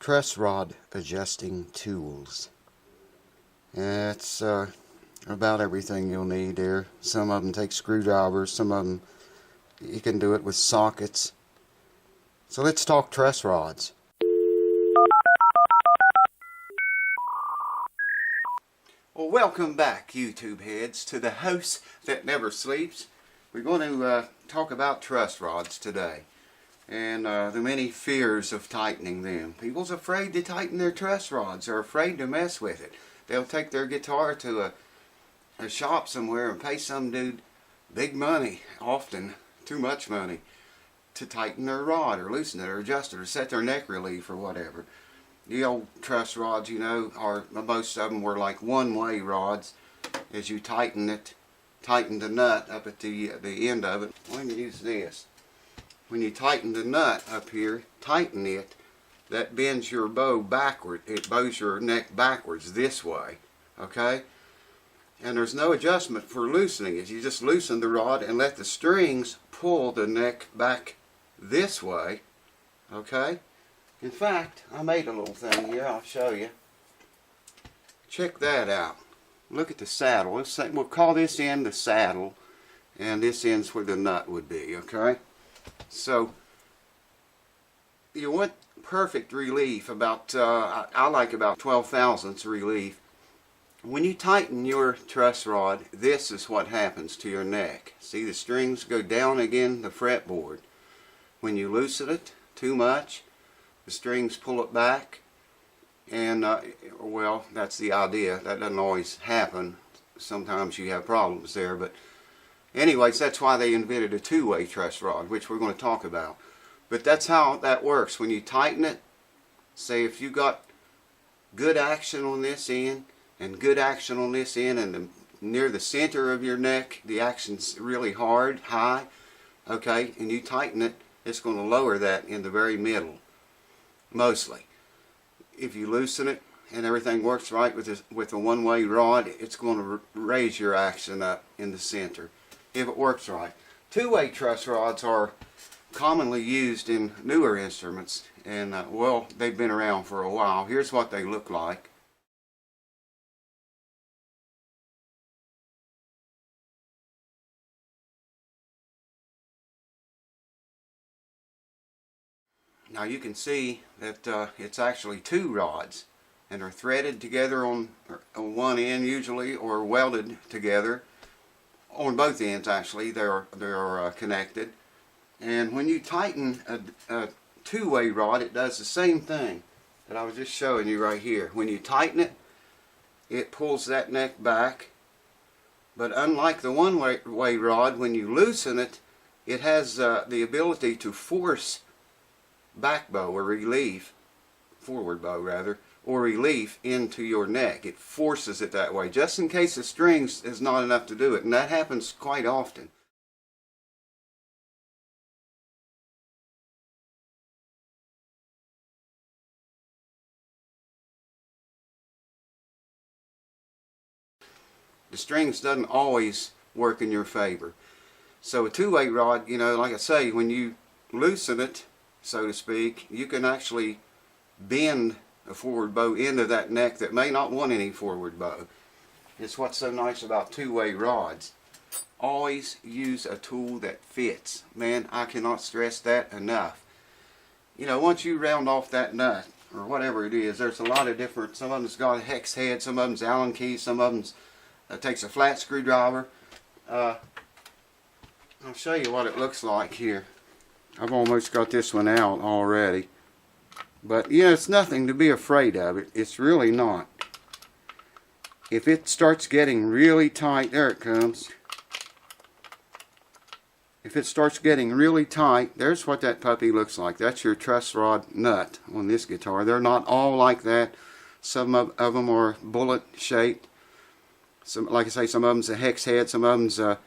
Truss rod adjusting tools. It's about everything you'll need there. Some of them take screwdrivers, some of them you can do it with sockets. So let's talk truss rods. Well, welcome back, YouTube heads, to the house that never sleeps. We're going to talk about truss rods today, and the many fears of tightening them. People's afraid to tighten their truss rods. They're afraid to mess with it. They'll take their guitar to a shop somewhere and pay some dude big money, often too much money, to tighten their rod or loosen it or adjust it or set their neck relief or whatever. The old truss rods, you know, most of them were like one-way rods. As you tighten the nut up at the end of it. Let me use this. When you tighten the nut up here, tighten it, that bends your bow backward. It bows your neck backwards this way, okay? And there's no adjustment for loosening it. You just loosen the rod and let the strings pull the neck back this way, okay? In fact, I made a little thing here. I'll show you. Check that out. Look at the saddle. We'll call this end the saddle, and this end's where the nut would be, okay? So, you want perfect relief, about, I like about 12 thousandths relief. When you tighten your truss rod, this is what happens to your neck. See, the strings go down again the fretboard. When you loosen it too much, the strings pull it back, and well, that's the idea. That doesn't always happen. Sometimes you have problems there, but anyways, that's why they invented a two-way truss rod, which we're going to talk about. But that's how that works. When you tighten it, say if you got good action on this end and good action on this end, and near the center of your neck the action's really hard, high, okay, and you tighten it, it's going to lower that in the very middle. Mostly. If you loosen it and everything works right with a one-way rod, it's going to raise your action up in the center if it works right. Two-way truss rods are commonly used in newer instruments, and well, they've been around for a while. Here's what they look like. Now you can see that it's actually two rods, and are threaded together on one end usually, or welded together on both ends. Actually, they're connected. And when you tighten a two-way rod, it does the same thing that I was just showing you right here. When you tighten it, it pulls that neck back. But unlike the one-way rod, when you loosen it, it has the ability to force back bow or relief, forward bow rather, or relief into your neck. It forces it that way, just in case the strings is not enough to do it, and that happens quite often. The strings doesn't always work in your favor. So a two-way rod, you know, like I say, when you loosen it, so to speak, you can actually bend a forward bow into that neck that may not want any forward bow. It's what's so nice about two-way rods. Always use a tool that fits. Man, I cannot stress that enough. You know, once you round off that nut, or whatever it is, there's a lot of different, some of them's got a hex head, some of them's Allen keys, some of them's takes a flat screwdriver. I'll show you what it looks like here. I've almost got this one out already. But, you know, it's nothing to be afraid of. It's really not. If it starts getting really tight, there it comes. If it starts getting really tight, there's what that puppy looks like. That's your truss rod nut on this guitar. They're not all like that. Some of them are bullet shaped. Some, like I say, some of them's a hex head, some of them's a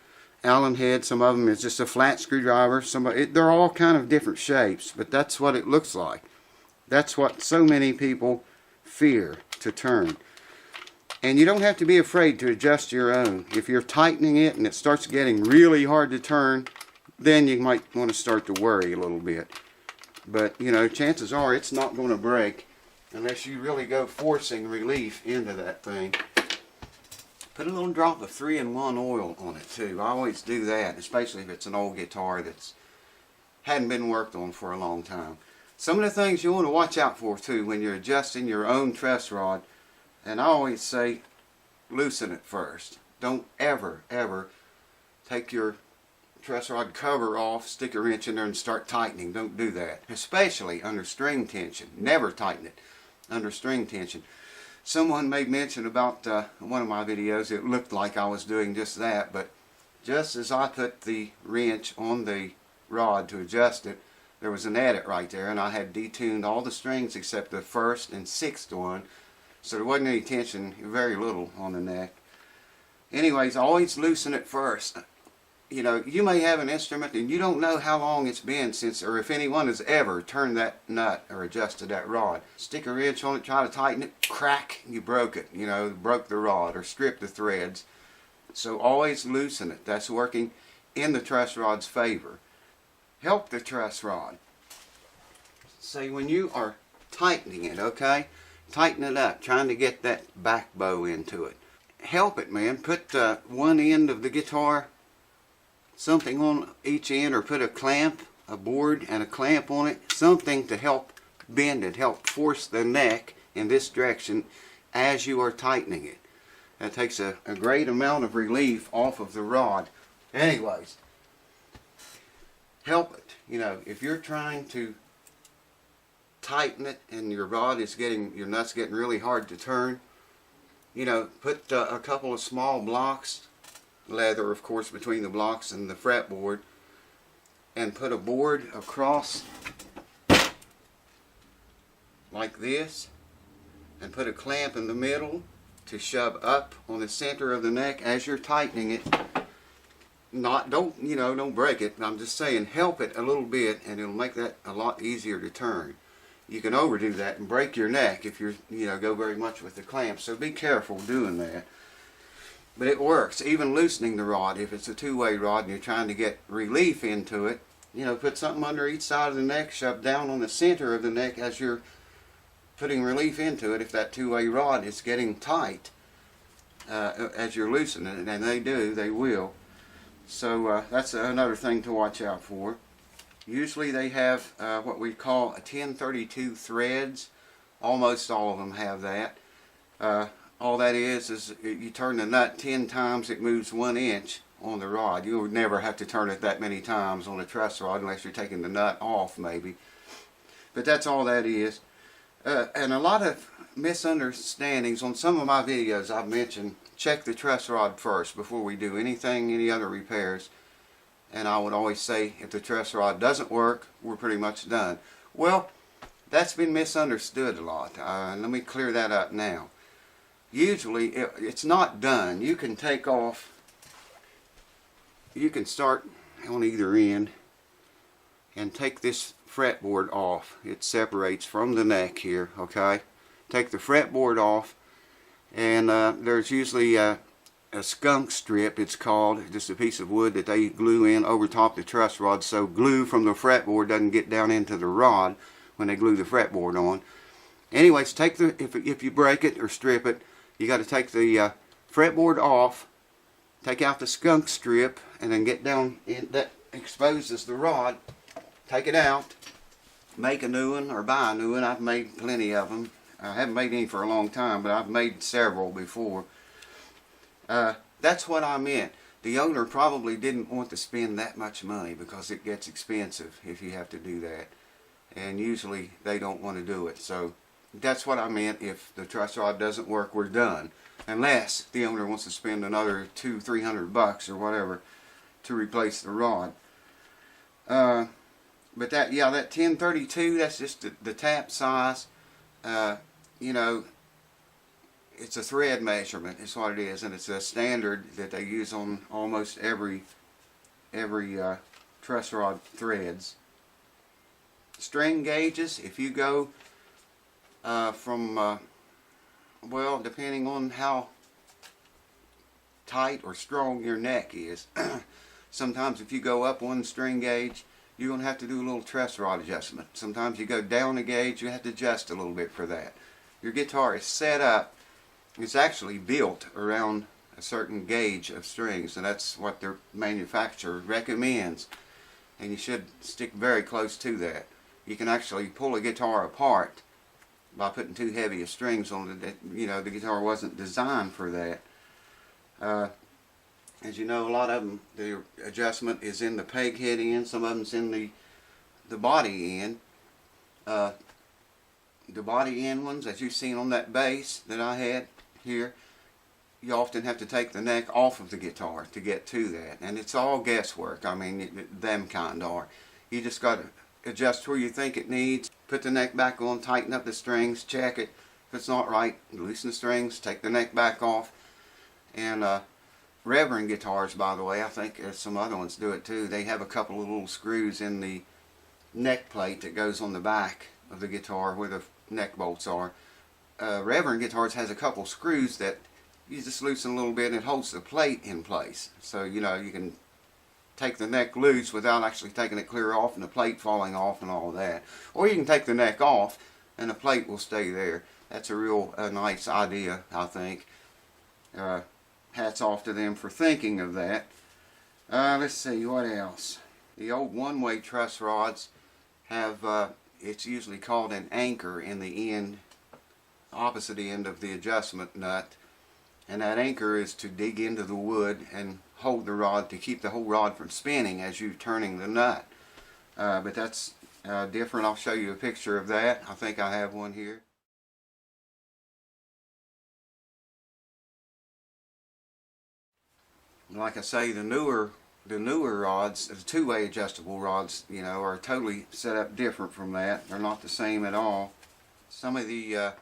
Allen head, some of them is just a flat screwdriver. They're all kind of different shapes, but that's what it looks like. That's what so many people fear to turn. And you don't have to be afraid to adjust your own. If you're tightening it and it starts getting really hard to turn, then you might want to start to worry a little bit. But, you know, chances are it's not going to break. unless you really go forcing relief into that thing. Put a little drop of 3-in-1 oil on it too. I always do that, especially if it's an old guitar that's hadn't been worked on for a long time. Some of the things you want to watch out for too when you're adjusting your own truss rod, and I always say loosen it first. Don't ever take your truss rod cover off, stick a wrench in there and start tightening. Don't do that, especially under string tension. Never tighten it under string tension. Someone made mention about one of my videos, it looked like I was doing just that, but just as I put the wrench on the rod to adjust it, there was an adit right there, and I had detuned all the strings except the 1st and 6th one, so there wasn't any tension, very little on the neck. Anyways, always loosen it first. You know, you may have an instrument and you don't know how long it's been since, or if anyone has ever turned that nut or adjusted that rod. Stick a wrench on it, try to tighten it, crack, you broke it, you know, broke the rod or stripped the threads. So always loosen it. That's working in the truss rod's favor. Help the truss rod. Say when you are tightening it, okay, tighten it up, trying to get that back bow into it. Help it, man. Put one end of the guitar, something on each end, or put a clamp, a board and a clamp on it, something to help bend it, help force the neck in this direction as you are tightening it. That takes a great amount of relief off of the rod. Anyways, help it. You know, if you're trying to tighten it and your rod is getting, your nut's getting really hard to turn, you know, put a couple of small blocks, leather of course between the blocks and the fretboard, and put a board across like this, and put a clamp in the middle to shove up on the center of the neck as you're tightening it. Don't break it. I'm just saying, help it a little bit, and it'll make that a lot easier to turn. You can overdo that and break your neck if you go very much with the clamp, so be careful doing that. But it works. Even loosening the rod, if it's a two-way rod and you're trying to get relief into it, you know, put something under each side of the neck, shove down on the center of the neck as you're putting relief into it. If that two-way rod is getting tight as you're loosening it, and they will. So that's another thing to watch out for. Usually they have what we call a 1032 threads. Almost all of them have that. All that is you turn the nut 10 times, it moves 1 inch on the rod. You would never have to turn it that many times on a truss rod unless you're taking the nut off maybe. But that's all that is. And a lot of misunderstandings on some of my videos I've mentioned, check the truss rod first before we do anything, any other repairs. And I would always say, if the truss rod doesn't work, we're pretty much done. Well, that's been misunderstood a lot. Let me clear that up now. Usually, it's not done. You can take off, you can start on either end and take this fretboard off. It separates from the neck here, okay? Take the fretboard off, and there's usually a skunk strip, it's called, just a piece of wood that they glue in over top the truss rod, so glue from the fretboard doesn't get down into the rod when they glue the fretboard on. Anyways, take the if you break it or strip it, you got to take the fretboard off, take out the skunk strip, and then get down in that exposes the rod. Take it out, make a new one or buy a new one. I've made plenty of them. I haven't made any for a long time, but I've made several before. That's what I meant. The owner probably didn't want to spend that much money because it gets expensive if you have to do that, and usually they don't want to do it. So that's what I meant. If the truss rod doesn't work, we're done, unless the owner wants to spend another $200-300 or whatever to replace the rod. But that 1032, that's just the tap size. You know, it's a thread measurement is what it is, and it's a standard that they use on almost every truss rod threads. String gauges, if you go from well, depending on how tight or strong your neck is, sometimes if you go up one string gauge, you're going to have to do a little truss rod adjustment. Sometimes you go down a gauge, you have to adjust a little bit for that. Your guitar is set up, it's actually built around a certain gauge of strings, and that's what their manufacturer recommends, and you should stick very close to that. You can actually pull a guitar apart by putting too heavy of strings on it. You know, the guitar wasn't designed for that. As you know, a lot of them, the adjustment is in the peg head end, some of them's in the body end. The body end ones, as you've seen on that bass that I had here, you often have to take the neck off of the guitar to get to that, and it's all guesswork. I mean, them kind are. You just got to adjust where you think it needs, put the neck back on, tighten up the strings, check it. If it's not right, loosen the strings, take the neck back off. And Reverend guitars, by the way, I think some other ones do it too. They have a couple of little screws in the neck plate that goes on the back of the guitar where the neck bolts are. Reverend guitars has a couple screws that you just loosen a little bit and it holds the plate in place. So, you know, you can take the neck loose without actually taking it clear off and the plate falling off and all that. Or you can take the neck off and the plate will stay there. That's a real nice idea, I think. Hats off to them for thinking of that. Let's see, what else? The old one-way truss rods have, it's usually called an anchor in the end, opposite end of the adjustment nut. And that anchor is to dig into the wood and hold the rod to keep the whole rod from spinning as you're turning the nut. But that's different. I'll show you a picture of that. I think I have one here. Like I say, the newer rods, the two-way adjustable rods, you know, are totally set up different from that. They're not the same at all. Some of the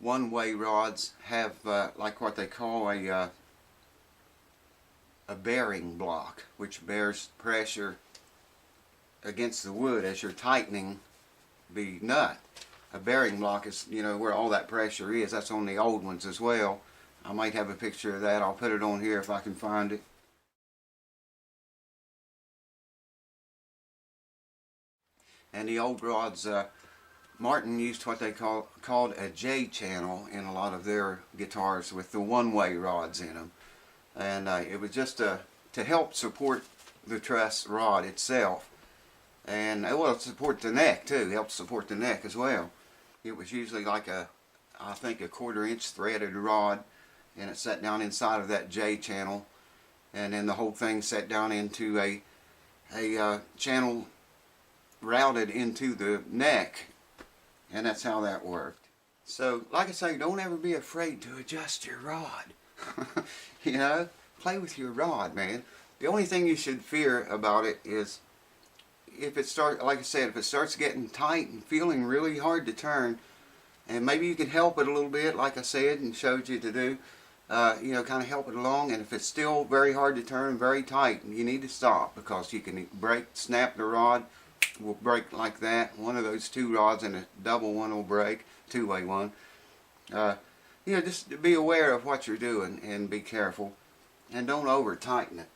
one-way rods have like what they call a bearing block, which bears pressure against the wood as you're tightening the nut. A bearing block is, you know, where all that pressure is. That's on the old ones as well. I might have a picture of that. I'll put it on here if I can find it. And the old rods, Martin used what they called a J channel in a lot of their guitars with the one-way rods in them. And it was just to help support the truss rod itself. And it will support the neck too, help support the neck as well. It was usually like I think a 1/4 inch threaded rod, and it set down inside of that J channel, and then the whole thing set down into a channel routed into the neck, and that's how that worked. So like I say, don't ever be afraid to adjust your rod. You know, play with your rod, man. The only thing you should fear about it is if it starts, like I said, if it starts getting tight and feeling really hard to turn, and maybe you can help it a little bit, like I said and showed you to do, you know, kind of help it along. And if it's still very hard to turn, very tight, you need to stop, because you can snap the rod, will break like that. One of those two rods and a double one will break, two-way one. You know, just be aware of what you're doing and be careful, and don't over tighten it.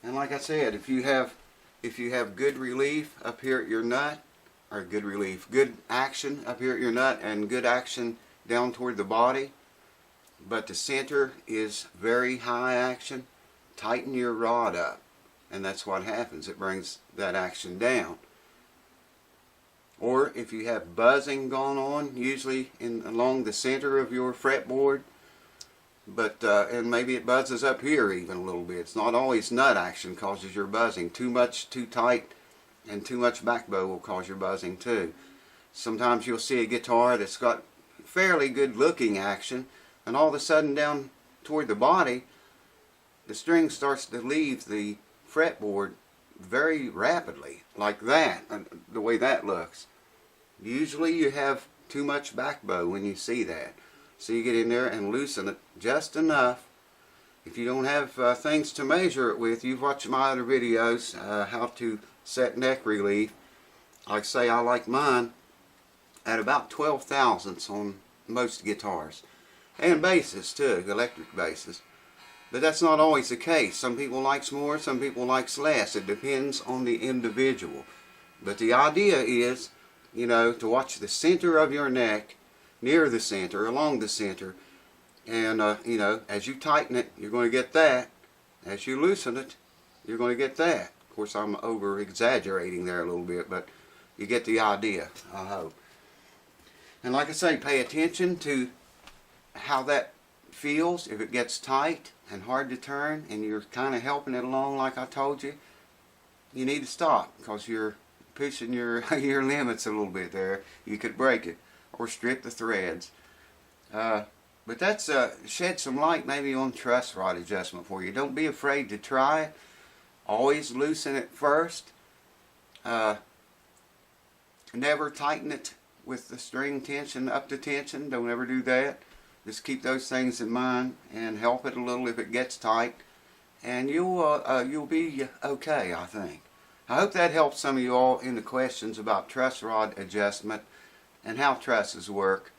And like I said, if you have good relief up here at your nut, or good action up here at your nut and good action down toward the body, but the center is very high action, tighten your rod up, and that's what happens. It brings that action down. Or if you have buzzing going on, usually along the center of your fretboard, but and maybe it buzzes up here even a little bit. It's not always nut action causes your buzzing. Too much, too tight, and too much back bow will cause your buzzing too. Sometimes you'll see a guitar that's got fairly good looking action, and all of a sudden down toward the body, the string starts to leave the fretboard very rapidly, like that, the way that looks. Usually you have too much back bow when you see that. So you get in there and loosen it just enough. If you don't have things to measure it with, you've watched my other videos, how to set neck relief. Like I say, I like mine at about 12 thousandths on most guitars. And basses too, electric basses. But that's not always the case. Some people likes more, some people likes less. It depends on the individual. But the idea is, you know, to watch the center of your neck, near the center, along the center, and you know, as you tighten it, you're going to get that. As you loosen it, you're going to get that. Of course, I'm over exaggerating there a little bit, but you get the idea, I hope. And like I say, pay attention to how that feels. If it gets tight and hard to turn and you're kind of helping it along like I told you, you need to stop, because you're pushing your limits a little bit there. You could break it or strip the threads. But that's shed some light maybe on truss rod adjustment for you. Don't be afraid to try it. Always loosen it first. Never tighten it with the string tension up to tension. Don't ever do that. Just keep those things in mind and help it a little if it gets tight, and you'll be okay, I think. I hope that helps some of you all in the questions about truss rod adjustment and how trusses work.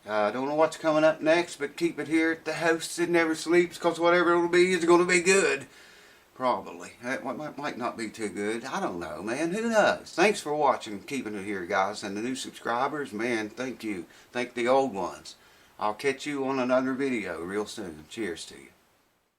I don't know what's coming up next, but keep it here at the house that never sleeps, because whatever it'll be is going to be good. Probably. That might not be too good. I don't know, man. Who knows? Thanks for watching and keeping it here, guys. And the new subscribers, man, thank you. Thank the old ones. I'll catch you on another video real soon. Cheers to you.